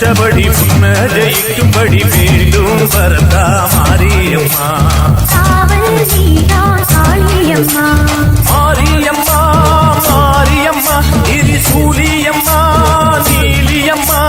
நினைச்சபடி உன்னை ஜெயிக்கும்படி வேண்டும் வரதா மாரியம்மா. மாரியம்மா மாரியம்மா மாரியம்மா திரிசூலியம்மா நீலியம்மா.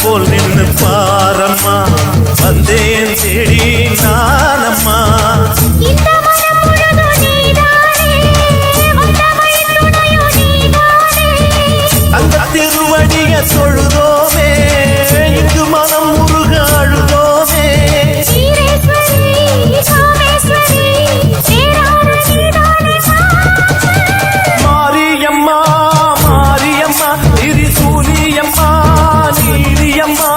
போல் நின்று பாரம்மா வந்தேன் தேடி நானம்மா. அந்த திருவடிய தொழுதோமே இங்கு மனம் முருக அழுதோமே. மாரியம்மா மாரியம்மா திரிசூலியம்மா நீலியம்மா.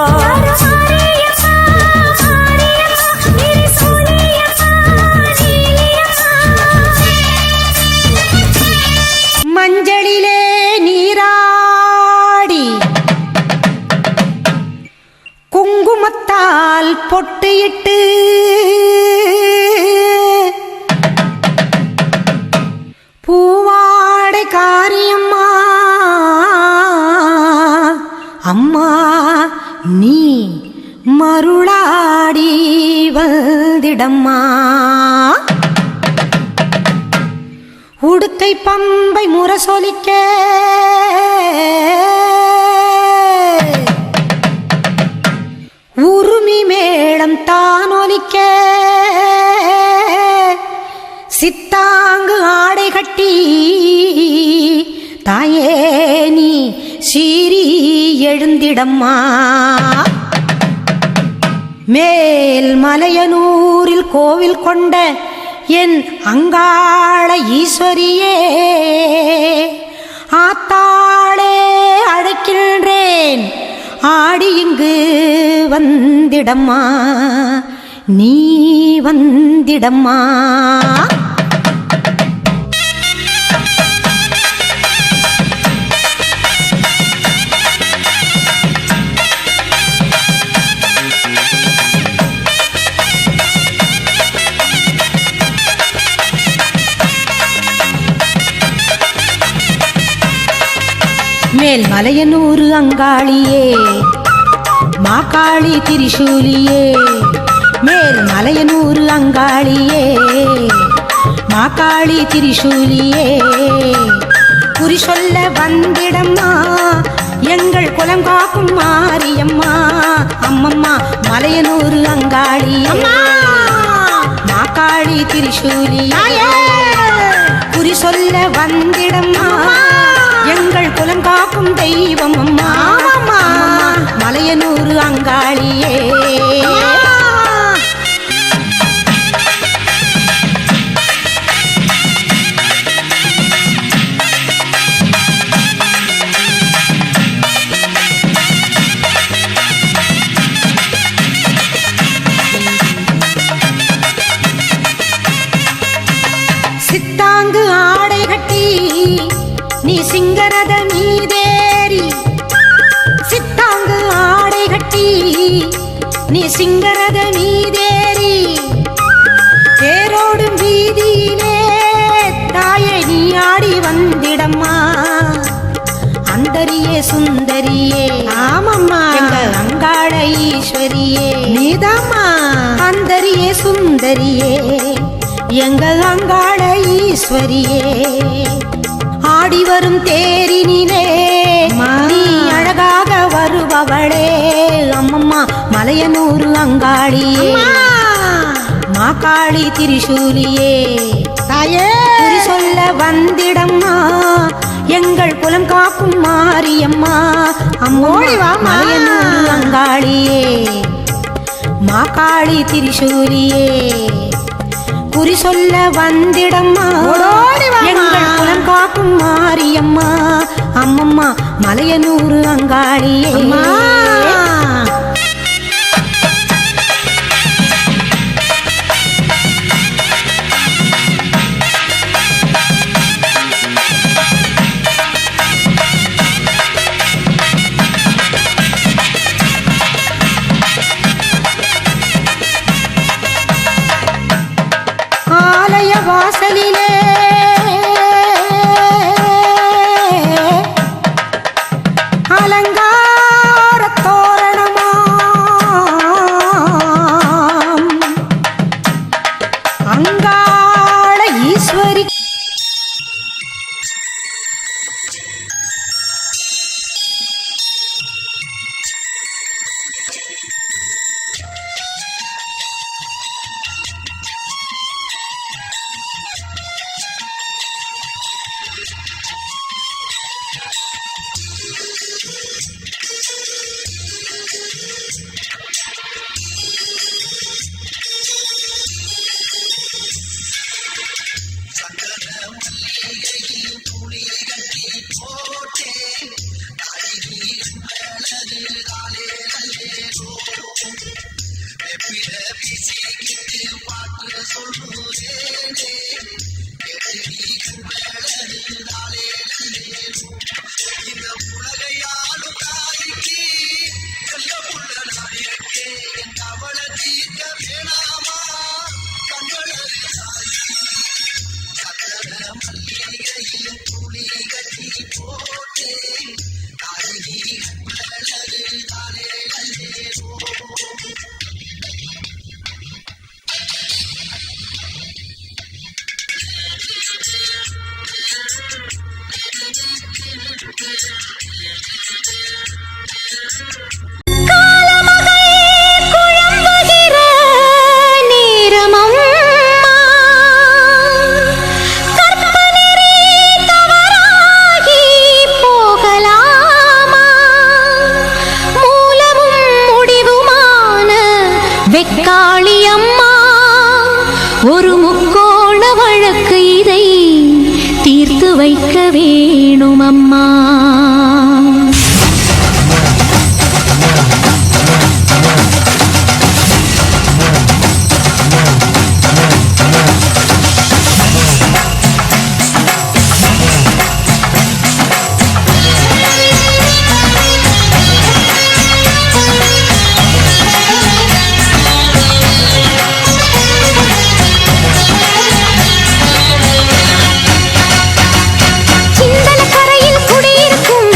மஞ்சளிலே நீராடி குங்குமத்தால் பொட்டியிட்டு பூவாடை காரியம்மா அம்மா நீ மருளாடி வந்திடம்மா. உடுக்கை பம்பை முரசொலிக்க உருமி மேளம் தானொலிக்க சித்தாங்கு ஆடை கட்டி தாயே நீ சீறி எழுந்திடம்மா. மேல் மலையனூரில் கோவில் கொண்ட என் அங்காள ஈஸ்வரியே ஆத்தாளே அழைக்கின்றேன் ஆடி இங்கு வந்திடம்மா நீ வந்திடம்மா. மேல் மலையனூர் அங்காளியே மாகாளி திரிசூலியே. மேல் மலையனூர் அங்காளியே மாகாளி திரிசூலியே. குறி சொல்ல வந்திடம்மா எங்கள் குலம் காக்கும் மாரியம்மா. அம்மம்மா மலையனூர் அங்காளியே மாகாளி திரிசூலியே. குறி சொல்ல வந்திடம்மா எங்கள் குலம் காக்கும் தெய்வம் அம்மா மலையனூர் அங்காளியே. சித்தாங்கு ஆடை கட்டி நீ சிங்கரத மீதேறி சித்தாங்கு ஆடை கட்டி நீ சிங்கரத மீதேறி தேரோடும் வீதியிலே தாயை நீ ஆடி வந்திடம்மா. அந்தரியே சுந்தரியே ஆமம்மா எங்கள் அங்காள ஈஸ்வரியே நீதாம்மா. அந்தரியே சுந்தரியே எங்கள் அங்காள ஈஸ்வரியே. ஆடி வரும் தேரினிலே நீ அழகாக வருபவளே அம்மம்மா மலையனூர் அங்காளியே மாகாளி திரிசூலியே. தாயே சொல்ல வந்திடம்மா எங்கள் குலம் காக்கும் மாரியம்மா அம்மோடி வா மலையனூர் அங்காளியே மாகாளி திரிசூலியே குறி சொல்ல வந்திடம்மா எங்கள் குலம் காக்கும் மாரியம்மா அம்மம்மா மலையனூர் அங்காளியே ஆலய வாசலிலே அலங்கார தோரணமாம் அங்காள ஈஸ்வரி வெக்காளியம்மா ஒரு முக்கோண வழக்கு இதை தீர்த்து வைக்க வேணும் அம்மா. சிந்தன கரையில் குடியிருக்கும்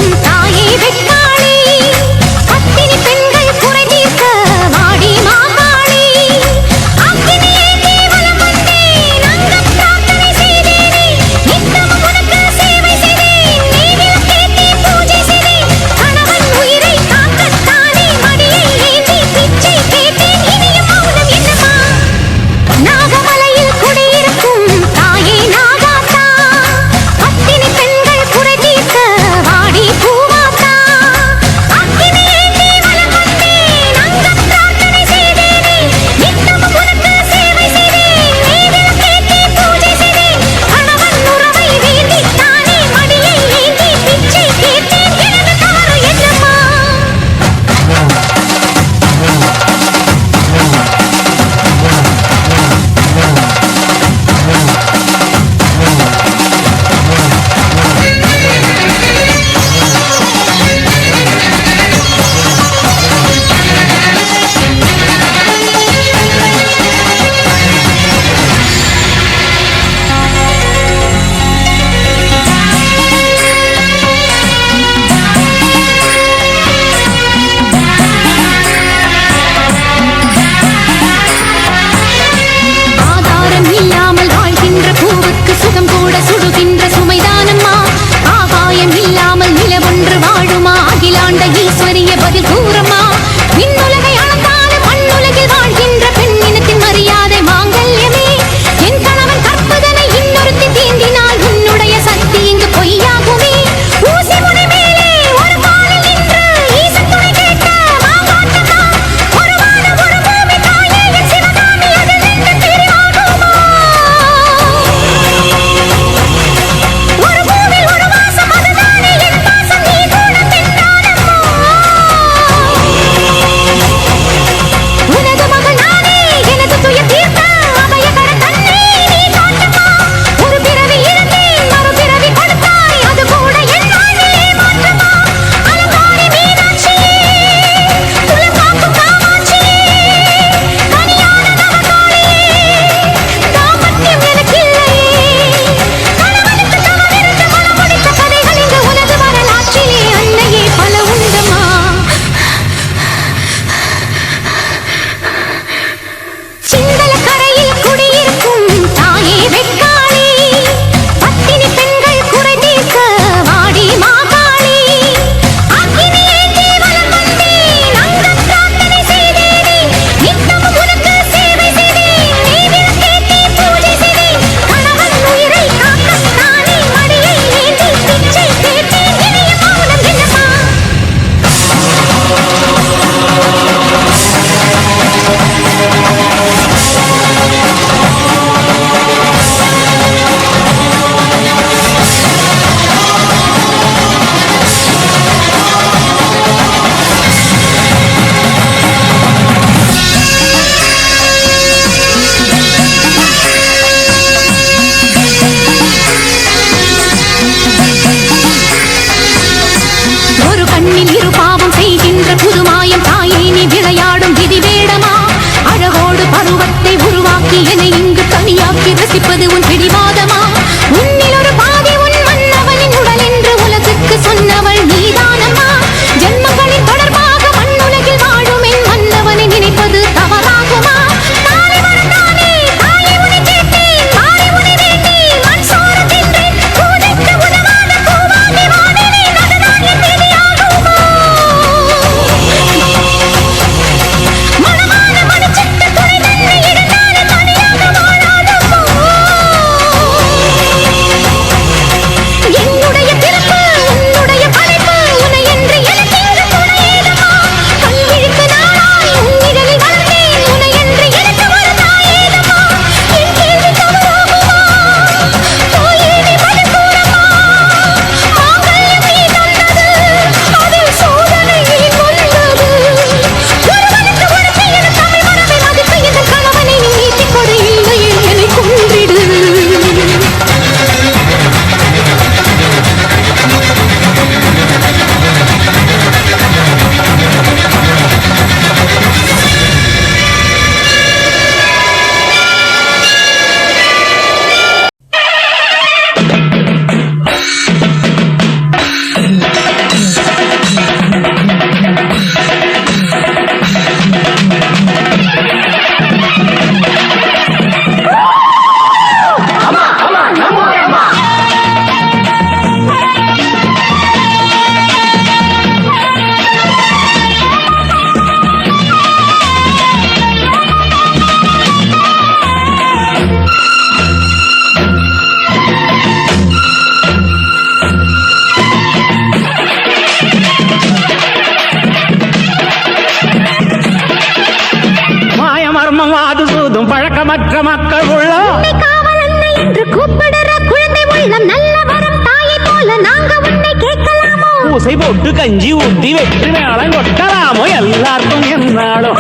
மக்கள் உள்ளம் காவலன்னை என்று கூப்பிடுற குழந்தை உள்ளம் நல்ல வரம் தாயை போல நாங்க உன்னை கேட்கலாமோ பூசை போட்டு கஞ்சி ஊத்தி வெற்றி மேளம் கொட்டலாமோ எல்லாருக்கும் என்னாலும்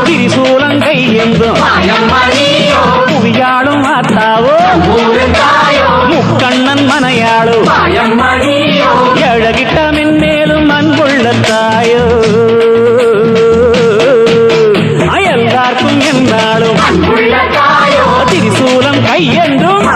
திரிசூலம் கையெந்தும் புவியாடும் மாத்தாவோ முக்கண்ணன் மனையாளோ எழகிட்ட மென்மேலும் அன்புள்ள தாயோ எல்லாருக்கும் என்னாலும் திரிசூலம் கையென்றும்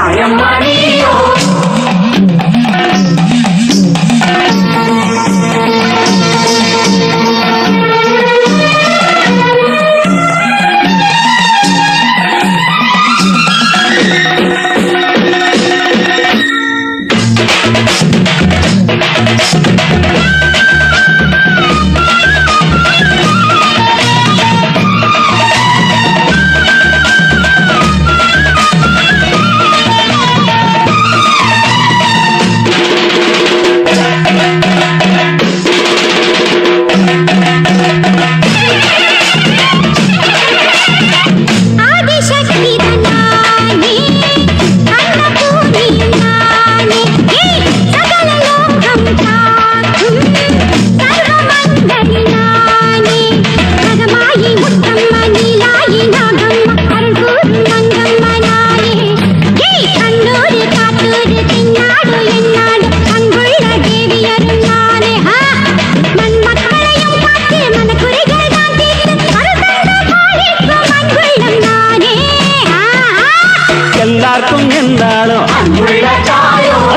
எல்லாருக்கும் எந்தாலும்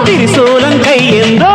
திரிசூலம் கையெந்தோ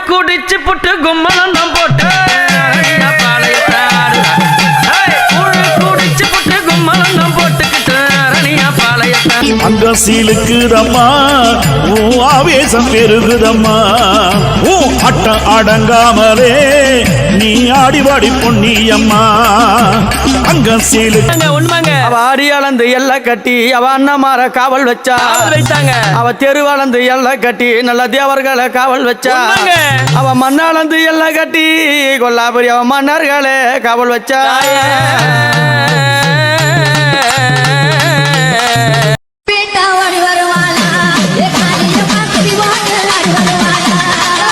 குடிச்சு புட்டு கும்மலம் போட்டு குடிச்சு புட்டு கும்மலம் போட்டுக்கிட்டு அரணியா பாளையத்தான் அங்க சீலுக்குதம்மா ஆவேசம் பெருகுதம்மா அட்ட அடங்காமலே நீ ஆடிவாடி பொன்னியம்மா அங்கம் சீலு உண்மைங்க அவ அடி அளந்து எல்லை கட்டி அவ அண்ணமார காவல் வச்சா வைத்தாங்க அவ தெரு அளந்து எல்லை கட்டி நல்ல தேவர்களை காவல் வச்சா உண்மைங்க. அவ மண்ணாளந்து எல்லை கட்டி கொல்லாபுரி அவ மன்னர்களை காவல் வச்சா பீட்டா ஓடி வருவாளா ஏ காளியம்மா குடி ஓடி வருவாளா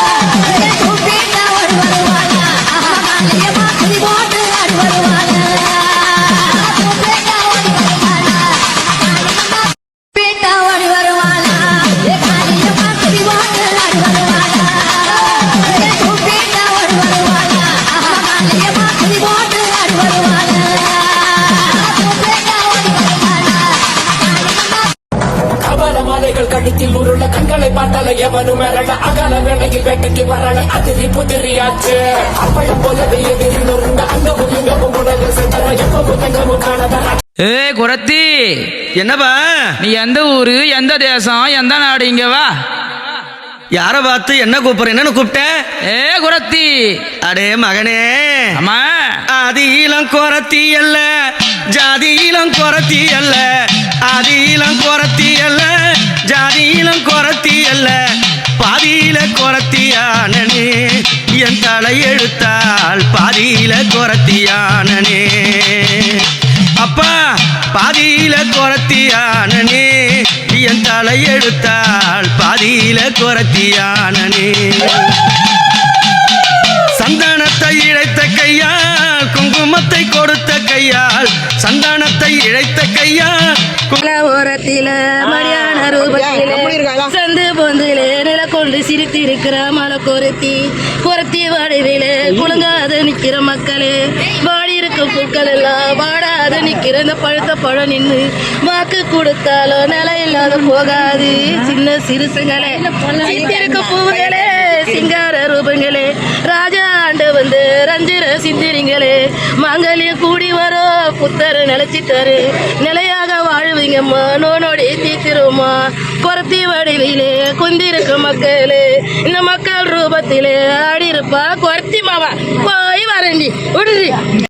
பீட்டா ஓடி வருவாளா காளியம்மா குடி ஓடி வருவாளா பீட்டா ஓடி வருவாளா ஏ காளியம்மா குடி ஓடி வருவாளா பீட்டா ஓடி வருவாளா காளியம்மா குடி ஓடி வருவாளா மாலைகள் கழுத்தில் உருள கண்களை பார்த்தால எவனும் மிரள அகல வேளையில் வேட்டைக்கு வரல அதிரி புதிரியாச்சு அப்பழம் போலவே எதிரி நொறுங்க அந்த உயிரும் உடல் சென்ற எப்பவும் எங்கவும் காணதான். ஏ குரத்தி, என்னப்பா நீ எந்த ஊரு, எந்த தேசம், எந்த நாடு? இங்க வா. யார பார்த்து என்ன கூப்பிடுற? என்னன்னு கூப்பிட்டேன்? ஏ குரத்தி. அடே மகனே, அம்மா, ஆதியிலம் குரத்தி அல்ல, ஜாதியிலம் குரத்தி அல்ல, ஆதியிலம் குரத்தி அல்ல, ஜாதியிலம் குரத்தி அல்ல, பாதியில குரத்தியானனே என் தலை எழுத்தால் பாதியில குரத்தியானனே அப்பா, பாதியில குரத்தியானனே என் தலை எடுத்தால் பாதியில குரத்தியானனே சந்தானத்தை இழைத்த கையால் குங்குமத்தை கொடுத்த கையால் சந்தானத்தை இழைத்த கையால் ஓரத்தில மரியான ரூபத்தில சந்து பொந்திலே நில கொண்டு சிரித்திருக்கிற மலை கொரத்தி வடிவில குலுங்காத நிக்கிற மக்களே, வாடி இருக்கும் பூக்கள் எல்லாம் வாடாத நிக்கிற இந்த பழுத்த பழம் நின்று வாக்கு கொடுத்தாலும் நிலை இல்லாத போகாது. சின்ன சிறுசுங்களே, சித்திருக்க பூவுகளே, சிங்கார ரூபங்களே, ராஜா ஆண்டு வந்து ரஞ்சிர சிந்திரிங்களே, மாங்கல்யம் கூடி வரும் புத்தர் நிலைச்சிட்டாரு, நிலையாக வாழ்வீங்கம்மா நோனோடி தீத்திருமா. குரத்தி வடிவிலே குந்திருக்க மக்களே, இந்த மக்கள் ரூபத்திலே ஆடி இருப்பா குரத்தி மாவா போய் வரண்டி விடுதி.